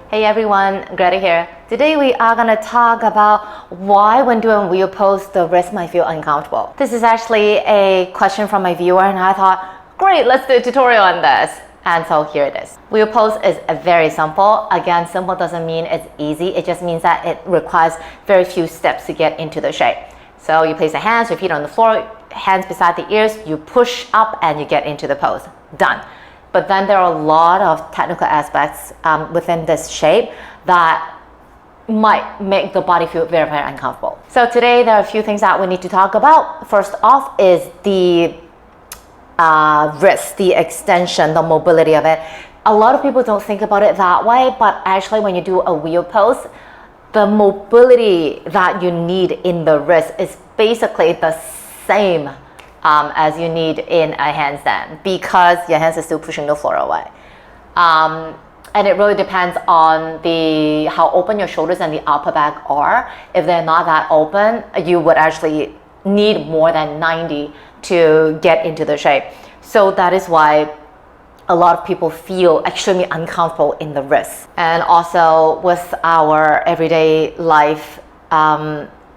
Hey everyone, Greta here. Today we are going to talk about why when doing wheel pose the wrist might feel uncomfortable. This is actually a question from my viewer and I thought, great, let's do a tutorial on this. And so here it is. Wheel pose is very simple. Again, simple doesn't mean it's easy. It just means that it requires very few steps to get into the shape. So you place your hands, your feet on the floor, hands beside the ears, you push up and you get into the pose. Done. But then there are a lot of technical aspects within this shape that might make the body feel very, very uncomfortable. So today there are a few things that we need to talk about. First off is the wrist, the extension, the mobility of it. A lot of people don't think about it that way, but actually when you do a wheel pose, the mobility that you need in the wrist is basically the same as you need in a handstand, because your hands are still pushing the floor away. And it really depends on how open your shoulders and the upper back are. If they're not that open, you would actually need more than 90 to get into the shape. So that is why a lot of people feel extremely uncomfortable in the wrists. And also with our everyday life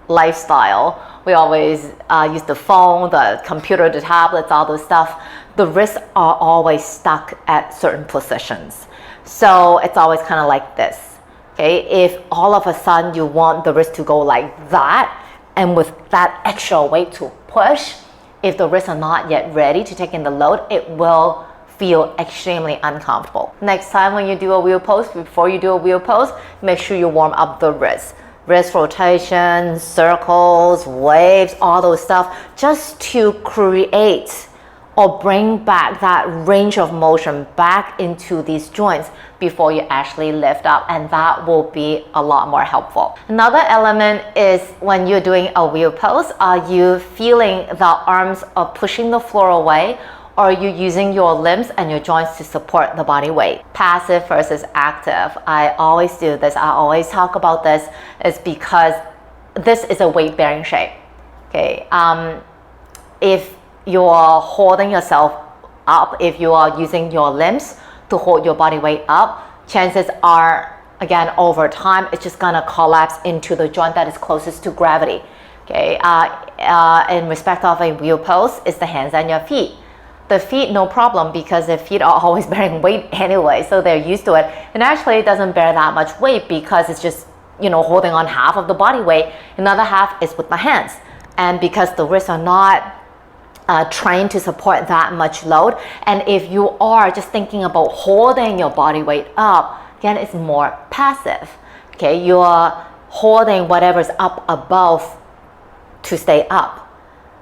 lifestyle, we always use the phone, the computer, the tablets, all those stuff. The wrists are always stuck at certain positions. So it's always kind of like this. Okay, if all of a sudden you want the wrist to go like that, and with that extra weight to push, if the wrists are not yet ready to take in the load, it will feel extremely uncomfortable. Next time when you do a wheel pose, before you do a wheel pose, make sure you warm up the wrist. Wrist rotation, circles, waves, all those stuff, just to create or bring back that range of motion back into these joints before you actually lift up, and that will be a lot more helpful. Another element is when you're doing a wheel pose, are you feeling the arms are pushing the floor away, or are you using your limbs and your joints to support the body weight? Passive versus active. I always do this. I always talk about this is because this is a weight-bearing shape. Okay. If you are holding yourself up, if you are using your limbs to hold your body weight up, chances are, again, over time, it's just gonna collapse into the joint that is closest to gravity. Okay. In respect of a wheel pose, it's the hands and your feet. The feet, no problem, because the feet are always bearing weight anyway, so they're used to it. And actually it doesn't bear that much weight because it's just, holding on half of the body weight. Another half is with the hands. And because the wrists are not trained to support that much load, and if you are just thinking about holding your body weight up, again, it's more passive. Okay, you're holding whatever's up above to stay up,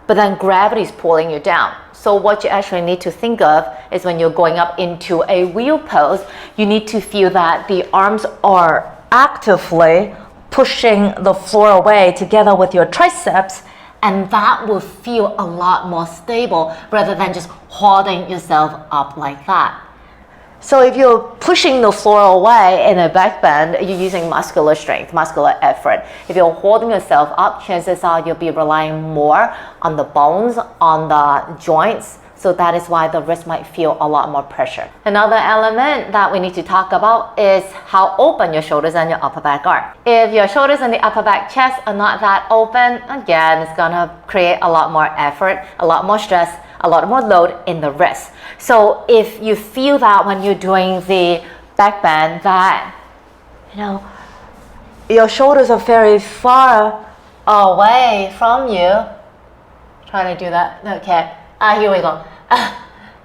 but then gravity is pulling you down. So what you actually need to think of is when you're going up into a wheel pose, you need to feel that the arms are actively pushing the floor away together with your triceps, and that will feel a lot more stable rather than just holding yourself up like that. So if you're pushing the floor away in a back bend, you're using muscular strength, muscular effort. If you're holding yourself up, chances are you'll be relying more on the bones, on the joints. So that is why the wrist might feel a lot more pressure. Another element that we need to talk about is how open your shoulders and your upper back are. If your shoulders and the upper back chest are not that open, again, it's gonna create a lot more effort, a lot more stress, a lot more load in the wrist. So if you feel that when you're doing the back bend that, your shoulders are very far away from you. Trying to do that, okay. Here we go.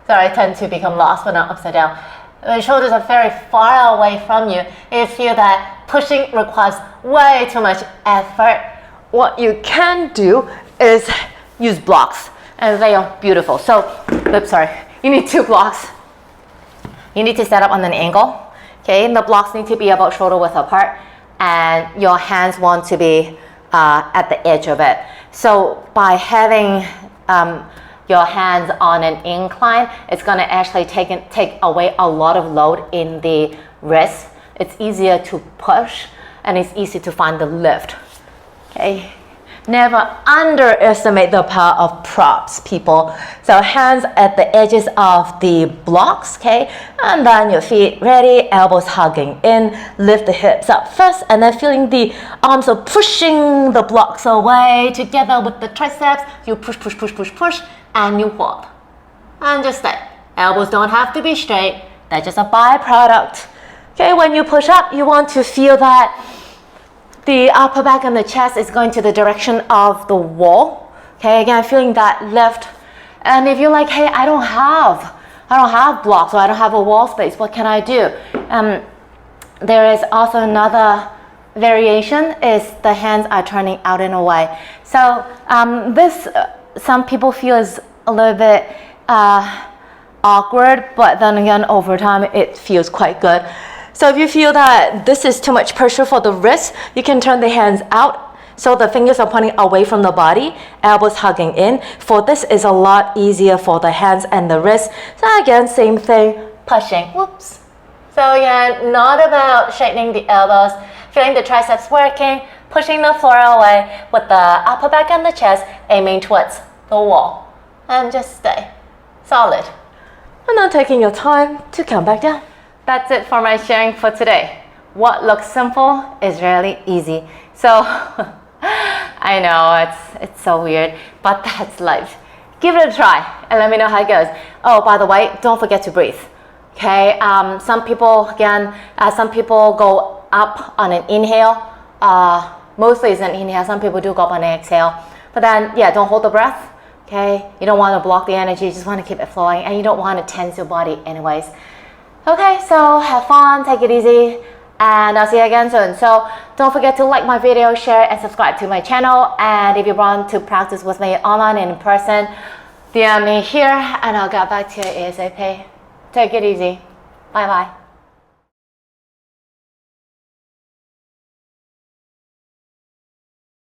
Sorry, I tend to become lost when I'm upside down. When shoulders are very far away from you, you feel that pushing requires way too much effort. What you can do is use blocks, and they are beautiful. So, you need 2 blocks. You need to set up on an angle. Okay, and the blocks need to be about shoulder width apart, and your hands want to be at the edge of it. So by having your hands on an incline, it's going to actually take away a lot of load in the wrist. It's easier to push and it's easy to find the lift. Okay, Never underestimate the power of props, people. So hands at the edges of the blocks, okay? And then your feet ready, elbows hugging in, lift the hips up first, and then feeling the arms are pushing the blocks away together with the triceps. You push, push, push, push, push, and you walk. And just stay. Elbows don't have to be straight. They're just a byproduct. Okay, when you push up, you want to feel that the upper back and the chest is going to the direction of the wall. Okay, again, feeling that lift. And if you're like, hey, I don't have blocks, or I don't have a wall space, what can I do? There is also another variation, is the hands are turning out and away. So this, some people feel is a little bit awkward, but then again, over time, it feels quite good. So if you feel that this is too much pressure for the wrist, you can turn the hands out so the fingers are pointing away from the body, elbows hugging in. For this is a lot easier for the hands and the wrist. So again, same thing, pushing, whoops. So again, not about straightening the elbows, feeling the triceps working, pushing the floor away with the upper back and the chest aiming towards the wall. And just stay solid. And then taking your time to come back down. That's it for my sharing for today. What looks simple is really easy. So I know it's so weird, but that's life. Give it a try and let me know how it goes. Oh, by the way, don't forget to breathe. Okay, some people go up on an inhale. Mostly it's an inhale. Some people do go up on an exhale. But then, yeah, don't hold the breath. Okay, you don't want to block the energy. You just want to keep it flowing, and you don't want to tense your body anyways. Okay, so have fun, take it easy, and I'll see you again soon. So don't forget to like my video, share, and subscribe to my channel. And if you want to practice with me online and in person, DM me here, and I'll get back to you ASAP. Take it easy. Bye-bye.